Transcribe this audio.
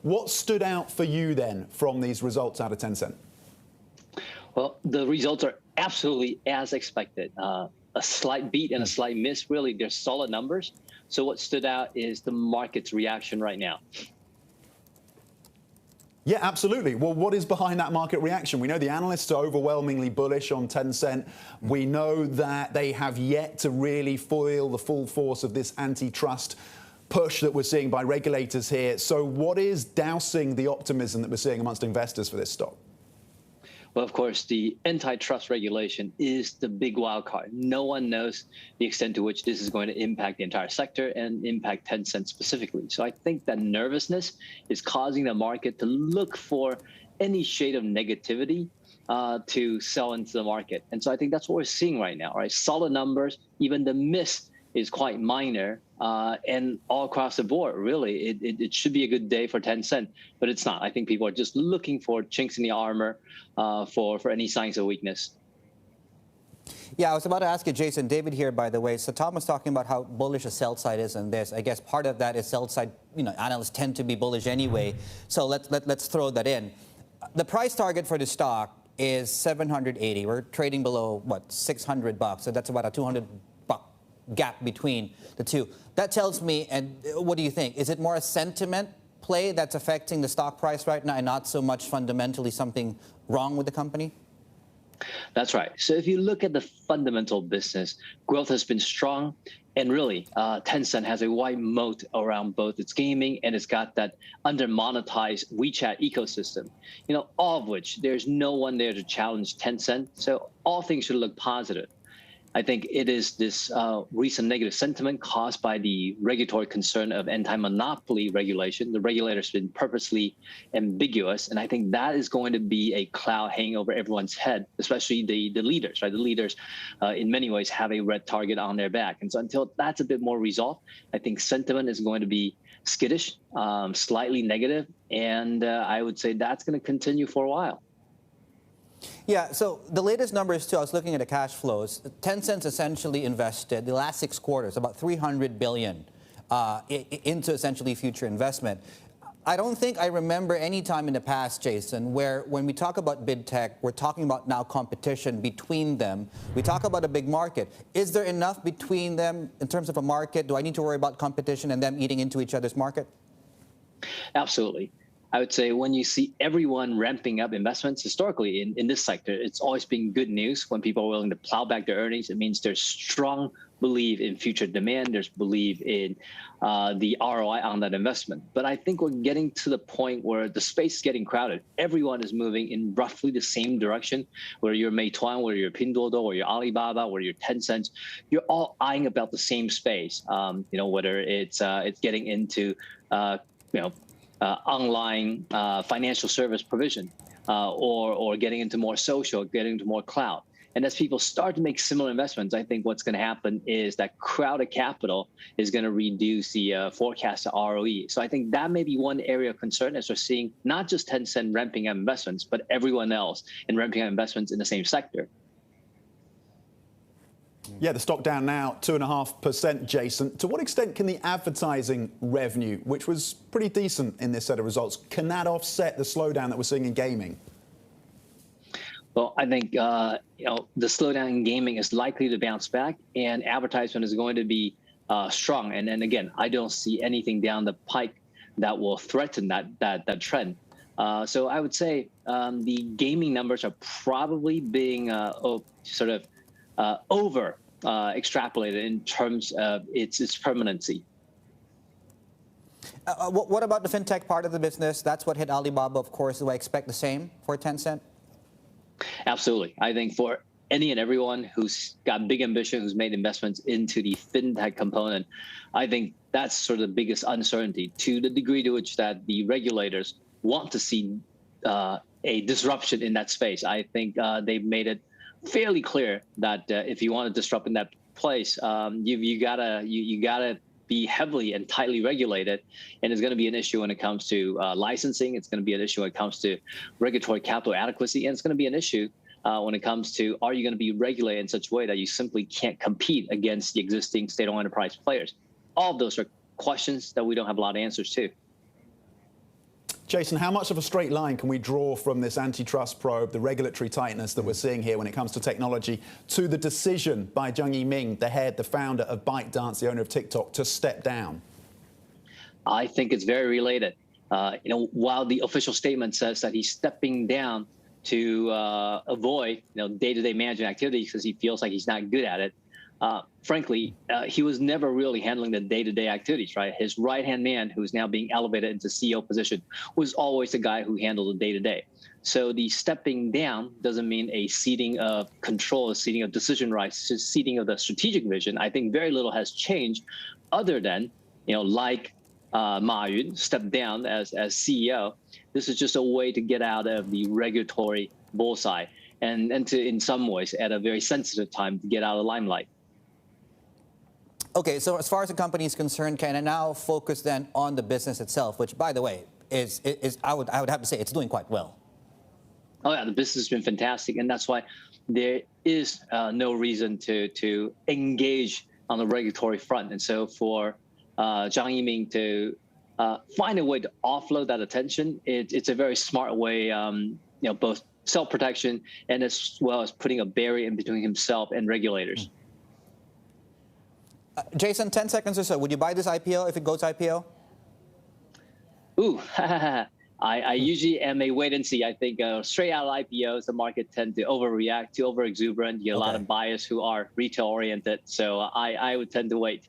What stood out for you then from these results out of Tencent? Well, the results are absolutely as expected. A slight beat and a slight miss, really. They're solid numbers. So what stood out is the market's reaction right now. Yeah, absolutely. Well, what is behind that market reaction? We know the analysts are overwhelmingly bullish on Tencent. We know that they have yet to really feel the full force of this antitrust push that we're seeing by regulators here. So what is dousing the optimism that we're seeing amongst investors for this stock? Well, of course, the antitrust regulation is the big wild card. No one knows the extent to which this is going to impact the entire sector and impact Tencent specifically. So I think that nervousness is causing the market to look for any shade of negativity to sell into the market. And so I think that's what we're seeing right now, right? Solid numbers, even the miss is quite minor, and all across the board, really, it should be a good day for Tencent, but it's not. I think people are just looking for chinks in the armor for any signs of weakness. Yeah, I was about to ask you, Jason. David here, by the way. So Tom was talking about how bullish a sell side is on this. I guess part of that is sell side. Analysts tend to be bullish anyway. So let's throw that in. The price target for the stock is 780. We're trading below what, $600. So that's about a 200 gap between the two. That tells me, and what do you think? Is it more a sentiment play that's affecting the stock price right now and not so much fundamentally something wrong with the company? That's right. So if you look at the fundamental business, growth has been strong. And really, Tencent has a wide moat around both its gaming and it's got that under-monetized WeChat ecosystem, all of which there's no one there to challenge Tencent. So all things should look positive. I think it is this recent negative sentiment caused by the regulatory concern of anti-monopoly regulation. The regulator's been purposely ambiguous, and I think that is going to be a cloud hanging over everyone's head, especially the leaders, right? The leaders, in many ways, have a red target on their back. And so until that's a bit more resolved, I think sentiment is going to be skittish, slightly negative, and I would say that's going to continue for a while. Yeah, so the latest numbers, too, I was looking at the cash flows. Tencent's essentially invested the last 6 quarters, about $300 billion into essentially future investment. I don't think I remember any time in the past, Jason, where when we talk about big tech, we're talking about now competition between them. We talk about a big market. Is there enough between them in terms of a market? Do I need to worry about competition and them eating into each other's market? Absolutely. I would say when you see everyone ramping up investments historically in this sector, it's always been good news. When people are willing to plow back their earnings, it means there's strong belief in future demand. There's belief in the ROI on that investment. But I think we're getting to the point where the space is getting crowded. Everyone is moving in roughly the same direction. Whether you're May.21, whether you're Pinduoduo, or you're Alibaba, whether you're Tencent, you're all eyeing about the same space. Whether it's getting into online financial service provision, or getting into more social, getting into more cloud. And as people start to make similar investments, I think what's going to happen is that crowded capital is going to reduce the forecasted ROE. So I think that may be one area of concern as we're seeing not just Tencent ramping up investments, but everyone else in ramping up investments in the same sector. Yeah, the stock down now 2.5%, Jason. To what extent can the advertising revenue, which was pretty decent in this set of results, can that offset the slowdown that we're seeing in gaming? Well, I think the slowdown in gaming is likely to bounce back, and advertisement is going to be strong. And then again, I don't see anything down the pike that will threaten that trend. So I would say the gaming numbers are probably being over extrapolated in terms of its permanency. What about the fintech part of the business? That's what hit Alibaba, of course. Do I expect the same for Tencent? Absolutely. I think for any and everyone who's got big ambition, who's made investments into the fintech component, I think that's sort of the biggest uncertainty, to the degree to which that the regulators want to see a disruption in that space. I think they've made it fairly clear that if you want to disrupt in that place, you gotta be heavily and tightly regulated, and it's going to be an issue when it comes to licensing. It's going to be an issue when it comes to regulatory capital adequacy, and it's going to be an issue when it comes to, are you going to be regulated in such a way that you simply can't compete against the existing state-owned enterprise players? All of those are questions that we don't have a lot of answers to. Jason, how much of a straight line can we draw from this antitrust probe, the regulatory tightness that we're seeing here when it comes to technology, to the decision by Zhang Yiming, the founder of ByteDance, the owner of TikTok, to step down? I think it's very related. While the official statement says that he's stepping down to avoid day-to-day management activities because he feels like he's not good at it, frankly, he was never really handling the day-to-day activities, right? His right-hand man, who's now being elevated into CEO position, was always the guy who handled the day-to-day. So the stepping down doesn't mean a ceding of control, a ceding of decision rights, a ceding of the strategic vision. I think very little has changed other than, like Ma Yun stepped down as CEO. This is just a way to get out of the regulatory bullseye and to, in some ways, at a very sensitive time, to get out of the limelight. Okay, so as far as the company is concerned, can I now focus then on the business itself, which, by the way, is I would have to say it's doing quite well. Oh yeah, the business has been fantastic, and that's why there is no reason to engage on the regulatory front. And so for Zhang Yiming to find a way to offload that attention, it's a very smart way, both self-protection and as well as putting a barrier in between himself and regulators. Jason, 10 seconds or so. Would you buy this IPO if it goes IPO? Ooh, I usually am a wait and see. I think straight out of IPOs, the market tend to overreact, too over-exuberant. You get a lot of buyers who are retail-oriented. So I would tend to wait.